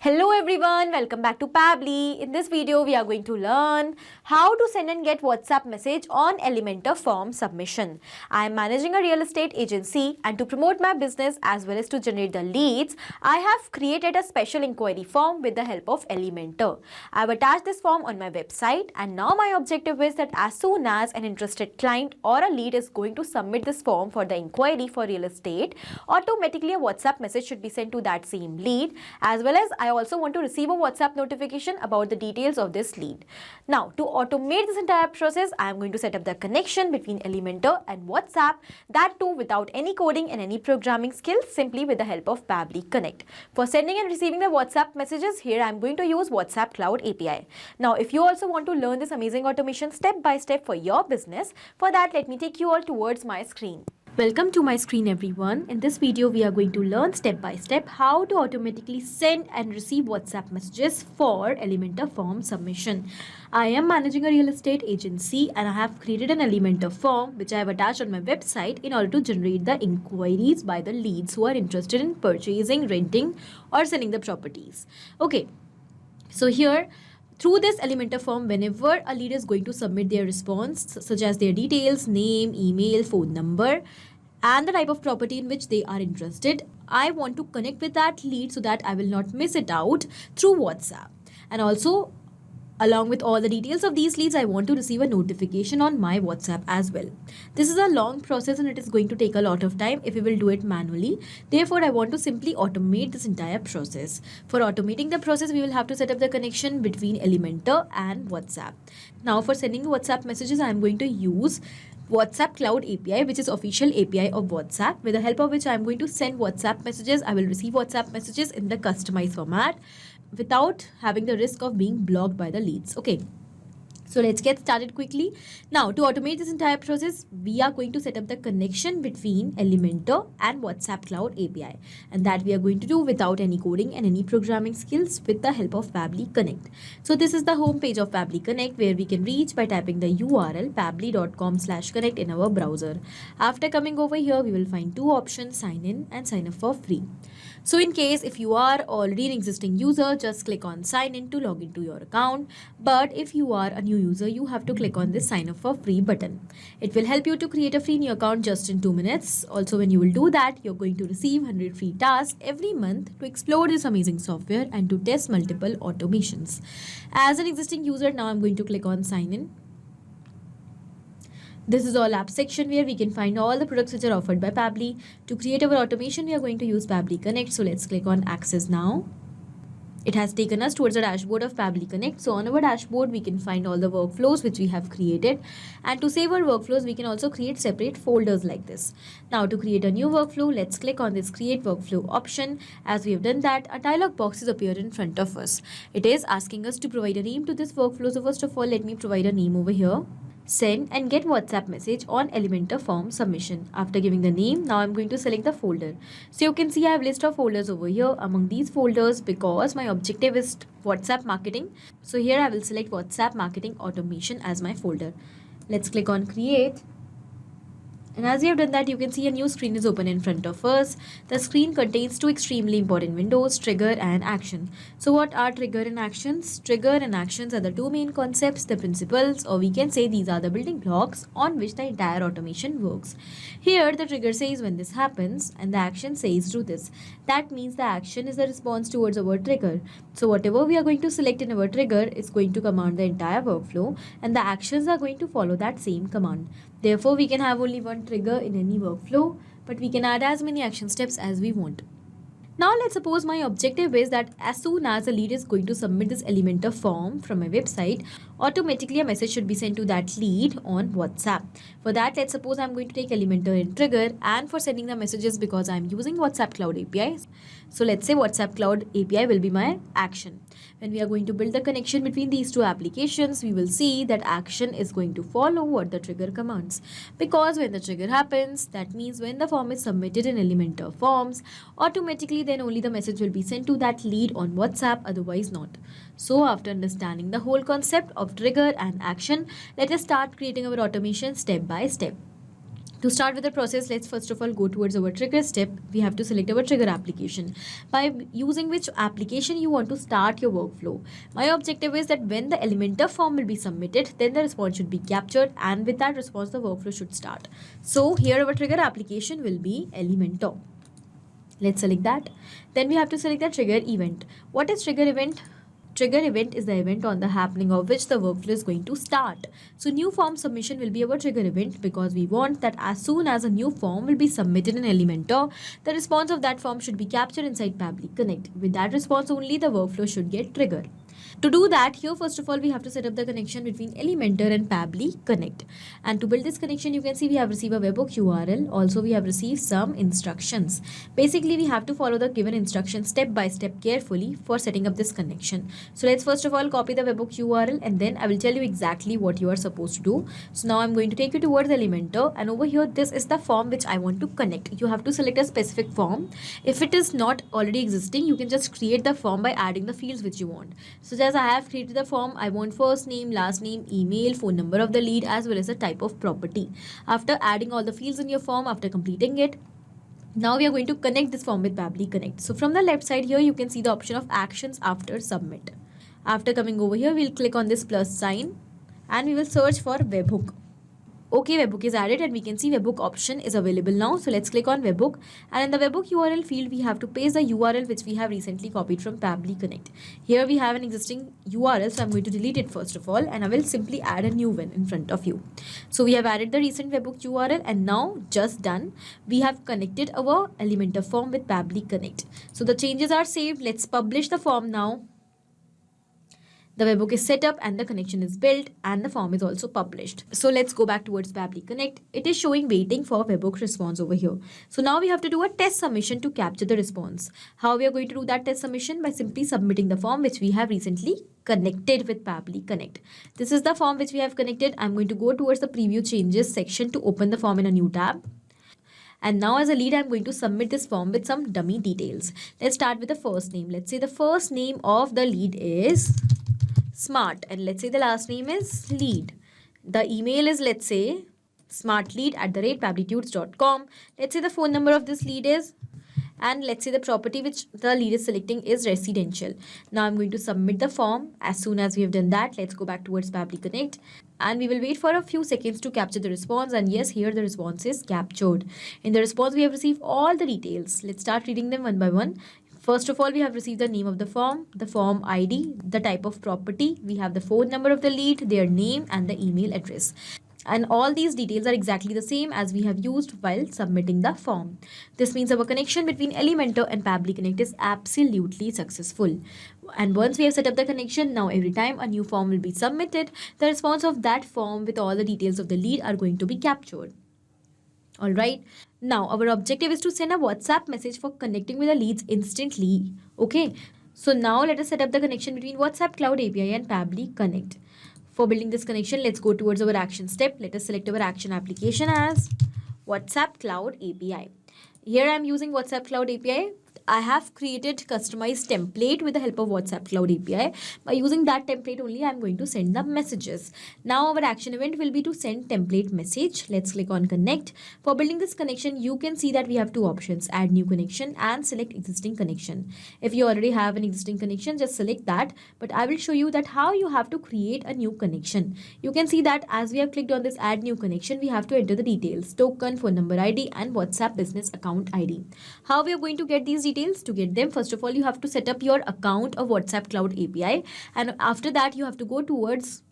Hello everyone, welcome back to Pabbly. In this video, we are going to learn how to send and get WhatsApp message on Elementor form submission. I am managing a real estate agency, and to promote my business as well as to generate the leads, I have created a special inquiry form with the help of Elementor. I have attached this form on my website, and now my objective is that as soon as an interested client or a lead is going to submit this form for the inquiry for real estate, automatically a WhatsApp message should be sent to that same lead, as well as I also want to receive a WhatsApp notification about the details of this lead. Now, to automate this entire process, I am going to set up the connection between Elementor and WhatsApp, that too without any coding and any programming skills, simply with the help of Pabbly Connect. For sending and receiving the WhatsApp messages, here I am going to use WhatsApp Cloud API. Now, if you also want to learn this amazing automation step by step for your business, for that let me take you all towards my screen. Welcome to my screen everyone. In this video, we are going to learn step by step how to automatically send and receive WhatsApp messages for Elementor form submission. I am managing a real estate agency and I have created an Elementor form which I have attached on my website in order to generate the inquiries by the leads who are interested in purchasing, renting or selling the properties. Okay, so here through this Elementor form, whenever a lead is going to submit their response, such as their details, name, email, phone number, and the type of property in which they are interested, I want to connect with that lead so that I will not miss it out through WhatsApp. And also, along with all the details of these leads, I want to receive a notification on my WhatsApp as well. This is a long process and it is going to take a lot of time if we will do it manually. Therefore, I want to simply automate this entire process. For automating the process, we will have to set up the connection between Elementor and WhatsApp. Now, for sending WhatsApp messages, I am going to use WhatsApp Cloud API, which is official API of WhatsApp, with the help of which I am going to send WhatsApp messages. I will receive WhatsApp messages in the customized format without having the risk of being blocked by the leads. Okay, so let's get started quickly. Now, to automate this entire process, we are going to set up the connection between Elementor and WhatsApp Cloud API, and that we are going to do without any coding and any programming skills with the help of Pabbly Connect. So this is the home page of Pabbly Connect, where we can reach by typing the URL pabbly.com/connect in our browser. After coming over here, we will find two options: sign in and sign up for free. So in case if you are already an existing user, just click on sign in to log into your account. But if you are a new user, you have to click on this sign up for free button. It will help you to create a free new account just in 2 minutes. Also, when you will do that, you're going to receive 100 free tasks every month to explore this amazing software and to test multiple automations. As an existing user, now I'm going to click on sign in. This is all app section where we can find all the products which are offered by Pabbly. To create our automation, we are going to use Pabbly Connect. So let's click on access now. It has taken us towards the dashboard of Pabbly Connect. So on our dashboard, we can find all the workflows which we have created. And to save our workflows, we can also create separate folders like this. Now to create a new workflow, let's click on this create workflow option. As we have done that, a dialog box is appeared in front of us. It is asking us to provide a name to this workflow. So first of all, let me provide a name over here. Send and get WhatsApp message on Elementor form submission. After giving the name, now I'm going to select the folder. So you can see I have list of folders over here. Among these folders, because my objective is WhatsApp marketing, so here I will select WhatsApp marketing automation as my folder. Let's click on create. And as you have done that, you can see a new screen is open in front of us. The screen contains two extremely important windows, trigger and action. So what are trigger and actions? Trigger and actions are the two main concepts, the principles, or we can say these are the building blocks on which the entire automation works. Here the trigger says when this happens and the action says do this. That means the action is the response towards our trigger. So whatever we are going to select in our trigger is going to command the entire workflow, and the actions are going to follow that same command. Therefore, we can have only one trigger in any workflow, but we can add as many action steps as we want. Now let's suppose my objective is that as soon as a lead is going to submit this Elementor form from my website, automatically a message should be sent to that lead on WhatsApp. For that, let's suppose I'm going to take Elementor in trigger, and for sending the messages, because I'm using WhatsApp Cloud API, so let's say WhatsApp Cloud API will be my action. When we are going to build the connection between these two applications, we will see that action is going to follow what the trigger commands. Because when the trigger happens, that means when the form is submitted in Elementor forms, automatically then only the message will be sent to that lead on WhatsApp, otherwise not. So after understanding the whole concept of trigger and action, let us start creating our automation step by step. To start with the process, let's first of all go towards our trigger step. We have to select our trigger application, by using which application you want to start your workflow. My objective is that when the Elementor form will be submitted, then the response should be captured, and with that response the workflow should start. So here our trigger application will be Elementor. Let's select that. Then we have to select the trigger event. What is trigger event? Trigger event is the event on the happening of which the workflow is going to start. So new form submission will be our trigger event, because we want that as soon as a new form will be submitted in Elementor, the response of that form should be captured inside Pabbly Connect. With that response only, the workflow should get triggered. To do that, here first of all we have to set up the connection between Elementor and Pabbly Connect. And to build this connection, you can see we have received a webhook URL. Also we have received some instructions. Basically we have to follow the given instructions step by step carefully for setting up this connection. So let's first of all copy the webhook URL, and then I will tell you exactly what you are supposed to do. So now I'm going to take you towards Elementor, and over here this is the form which I want to connect. You have to select a specific form. If it is not already existing, you can just create the form by adding the fields which you want. So as I have created the form, I want first name, last name, email, phone number of the lead, as well as the type of property. After adding all the fields in your form, after completing it, now we are going to connect this form with Pabbly Connect. So from the left side here, you can see the option of actions after submit. After coming over here, we'll click on this plus sign and we will search for webhook. Okay, webhook is added and we can see webhook option is available now. So let's click on webhook, and in the webhook URL field we have to paste the URL which we have recently copied from Pabbly Connect. Here we have an existing URL, so I'm going to delete it first of all, and I will simply add a new one in front of you. So we have added the recent webhook URL, and now just done. We have connected our Elementor form with Pabbly Connect. So the changes are saved. Let's publish the form now. The webhook is set up and the connection is built, and the form is also published. So let's go back towards Pabbly Connect. It is showing waiting for webhook response over here. So now we have to do a test submission to capture the response. How we are going to do that test submission? By simply submitting the form which we have recently connected with Pabbly Connect. This is the form which we have connected. I'm going to go towards the preview changes section to open the form in a new tab. And now as a lead, I'm going to submit this form with some dummy details. Let's start with the first name. Let's say the first name of the lead is Smart, and let's say the last name is Lead. The email is, let's say, smartlead@pabblytudes.com. Let's say the phone number of this lead is, and let's say the property which the lead is selecting is residential. Now I'm going to submit the form. As soon as we have done that, let's go back towards Pabbly Connect, and we will wait for a few seconds to capture the response. And yes, here the response is captured. In the response, we have received all the details. Let's start reading them one by one. First of all, we have received the name of the form ID, the type of property, we have the phone number of the lead, their name, and the email address. And all these details are exactly the same as we have used while submitting the form. This means our connection between Elementor and Pabbly Connect is absolutely successful. And once we have set up the connection, now every time a new form will be submitted, the response of that form with all the details of the lead are going to be captured. Alright, now our objective is to send a WhatsApp message for connecting with the leads instantly. Okay, so now let us set up the connection between WhatsApp Cloud API and Pabbly Connect. For building this connection, let's go towards our action step. Let us select our action application as WhatsApp Cloud API. Here I am using WhatsApp Cloud API. I have created customized template with the help of WhatsApp Cloud API. By using that template only, I am going to send the messages. Now our action event will be to send template message. Let's click on connect. For building this connection, you can see that we have two options: add new connection and select existing connection. If you already have an existing connection, just select that. But I will show you that how you have to create a new connection. You can see that as we have clicked on this add new connection, we have to enter the details: token, phone number ID, and WhatsApp business account ID. How we are going to get these details? To get them, first of all, you have to set up your account of WhatsApp Cloud API, and after that you have to go towards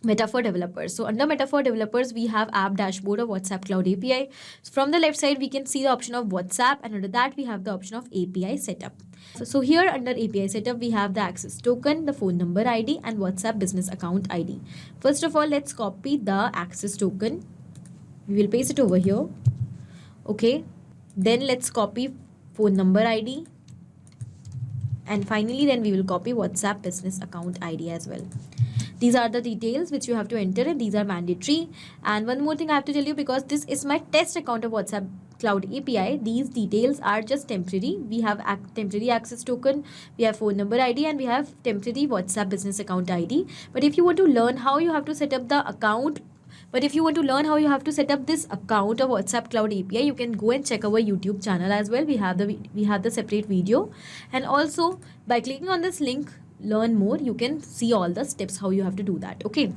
Metaphor Developers. So under Metaphor Developers, we have app dashboard of WhatsApp Cloud API. So from the left side, we can see the option of WhatsApp, and under that we have the option of API setup. So here under API setup, we have the access token, the phone number ID, and WhatsApp business account ID. First of all, let's copy the access token. We will paste it over here. Okay. Then let's copy phone number ID, and finally then we will copy WhatsApp business account ID as well. These are the details which you have to enter, and these are mandatory. And one more thing I have to tell you, because this is my test account of WhatsApp Cloud API, these details are just temporary. We have temporary access token, we have phone number ID, and we have temporary WhatsApp business account ID. But if you want to learn how you have to set up the account But if you want to learn how you have to set up this account of WhatsApp Cloud API, you can go and check our YouTube channel as well. We have the separate video, and also by clicking on this link, learn more, you can see all the steps how you have to do that. Okay,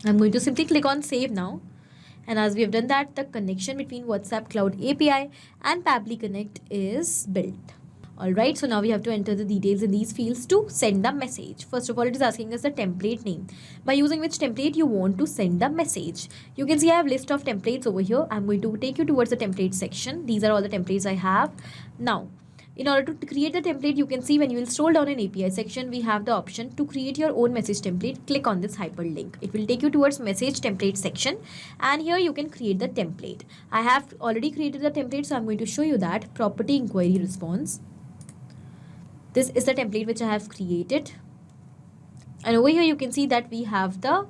I'm going to simply click on save now. And as we have done that, the connection between WhatsApp Cloud API and Pabbly Connect is built. Alright, so now we have to enter the details in these fields to send the message. First of all, it is asking us the template name, by using which template you want to send the message. You can see I have a list of templates over here. I'm going to take you towards the template section. These are all the templates I have. Now, in order to create the template, you can see when you will scroll down in API section, we have the option to create your own message template. Click on this hyperlink. It will take you towards message template section, and here you can create the template. I have already created the template, so I'm going to show you that. Property inquiry response. This is the template which I have created, and over here you can see that we have the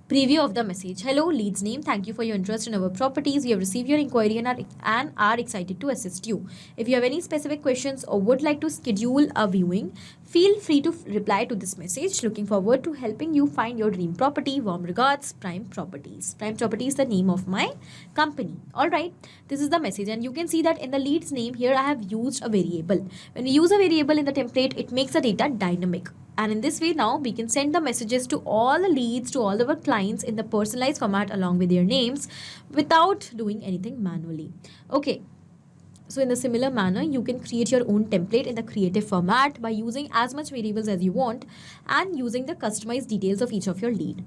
preview of the message. Hello, leads name. Thank you for your interest in our properties. We have received your inquiry and are excited to assist you. If you have any specific questions or would like to schedule a viewing, feel free to reply to this message. Looking forward to helping you find your dream property. Warm regards, Prime Properties. Prime Property is the name of my company. Alright, this is the message, and you can see that in the leads name here I have used a variable. When we use a variable in the template, it makes the data dynamic. And in this way now we can send the messages to all the leads, to all our clients in the personalized format along with their names without doing anything manually. Okay. So in the similar manner, you can create your own template in the creative format by using as much variables as you want and using the customized details of each of your lead.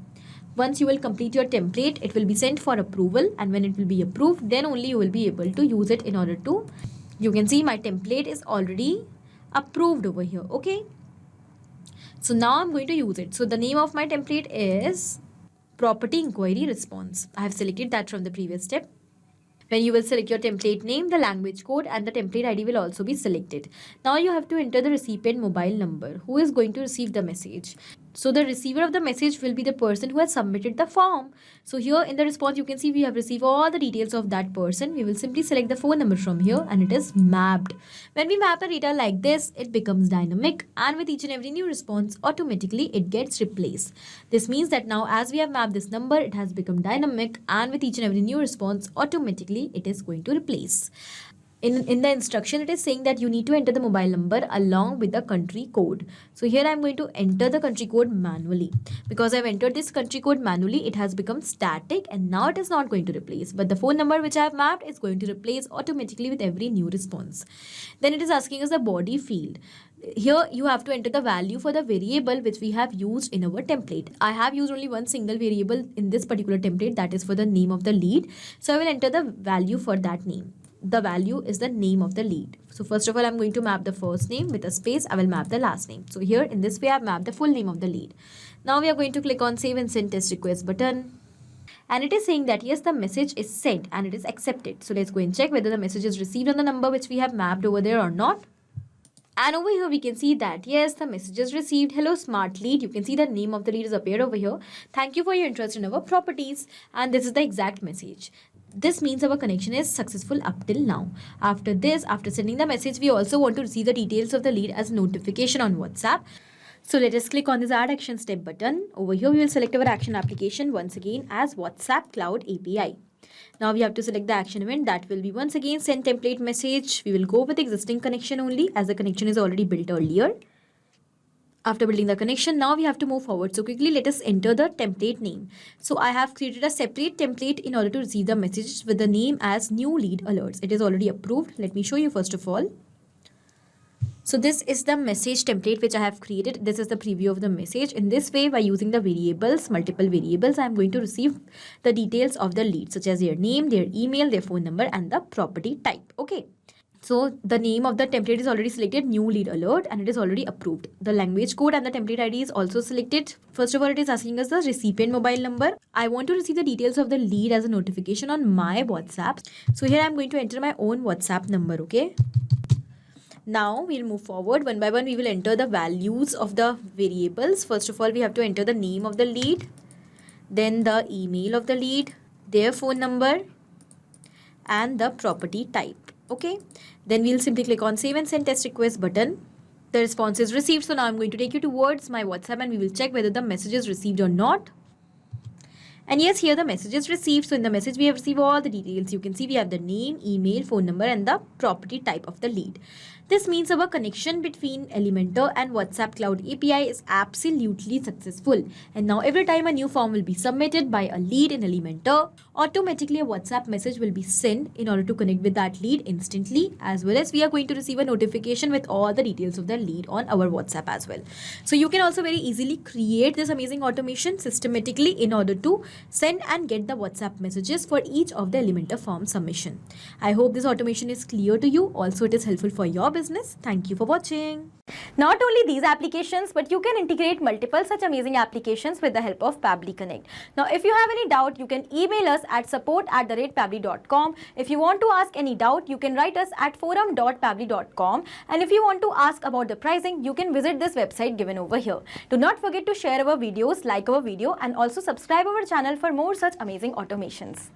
Once you will complete your template, it will be sent for approval, and when it will be approved, then only you will be able to use it in order to, you can see my template is already approved over here. Okay. So now I'm going to use it. So the name of my template is Property Inquiry Response. I have selected that from the previous step. When you will select your template name, the language code and the template ID will also be selected. Now you have to enter the recipient mobile number. Who is going to receive the message? So the receiver of the message will be the person who has submitted the form. So here in the response, you can see we have received all the details of that person. We will simply select the phone number from here, and it is mapped. When we map the data like this, it becomes dynamic, and with each and every new response, automatically it gets replaced. This means that now as we have mapped this number, it has become dynamic, and with each and every new response, automatically it is going to replace. In the instruction, it is saying that you need to enter the mobile number along with the country code. So here I am going to enter the country code manually. Because I have entered this country code manually, it has become static, and now it is not going to replace. But the phone number which I have mapped is going to replace automatically with every new response. Then it is asking us the body field. Here you have to enter the value for the variable which we have used in our template. I have used only one single variable in this particular template, that is for the name of the lead. So I will enter the value for that name. The value is the name of the lead. So first of all, I'm going to map the first name with a space. I will map the last name. So here in this way, I've mapped the full name of the lead. Now we are going to click on save and send test request button. And it is saying that yes, the message is sent and it is accepted. So let's go and check whether the message is received on the number which we have mapped over there or not. And over here we can see that yes, the message is received. Hello smart lead. You can see the name of the lead is appeared over here. Thank you for your interest in our properties. And this is the exact message. This means our connection is successful up till now. After this, after sending the message, we also want to receive the details of the lead as notification on WhatsApp. So let us click on this add action step button. Over here we will select our action application once again as WhatsApp Cloud API. Now we have to select the action event, that will be once again send template message. We will go with existing connection only as the connection is already built earlier. After building the connection, now we have to move forward. So quickly let us enter the template name. So I have created a separate template in order to receive the message with the name as new lead alerts. It is already approved. Let me show you first of all. So this is the message template which I have created. This is the preview of the message. In this way, by using the variables, multiple variables, I am going to receive the details of the lead, such as their name, their email, their phone number, and the property type. Okay. So the name of the template is already selected, new lead alert, and it is already approved. The language code and the template ID is also selected. First of all, it is asking us the recipient mobile number. I want to receive the details of the lead as a notification on my WhatsApp. So here I'm going to enter my own WhatsApp number, okay? Now we'll move forward one by one. We will enter the values of the variables. First of all, we have to enter the name of the lead, then the email of the lead, their phone number, and the property type. Okay, then we'll simply click on save and send test request button. The response is received. So now I'm going to take you towards my WhatsApp and we will check whether the message is received or not. And yes, here the message is received. So in the message, we have received all the details. You can see we have the name, email, phone number, and the property type of the lead. This means our connection between Elementor and WhatsApp Cloud API is absolutely successful. And now every time a new form will be submitted by a lead in Elementor, automatically a WhatsApp message will be sent in order to connect with that lead instantly, as well as we are going to receive a notification with all the details of the lead on our WhatsApp as well. So you can also very easily create this amazing automation systematically in order to send and get the WhatsApp messages for each of the Elementor form submission. I hope this automation is clear to you. Also, it is helpful for your business. Thank you for watching. Not only these applications, but you can integrate multiple such amazing applications with the help of Pabbly Connect. Now, if you have any doubt, you can email us at support@pabbly.com. If you want to ask any doubt, you can write us at forum.pabbly.com. And if you want to ask about the pricing, you can visit this website given over here. Do not forget to share our videos, like our video, and also subscribe our channel for more such amazing automations.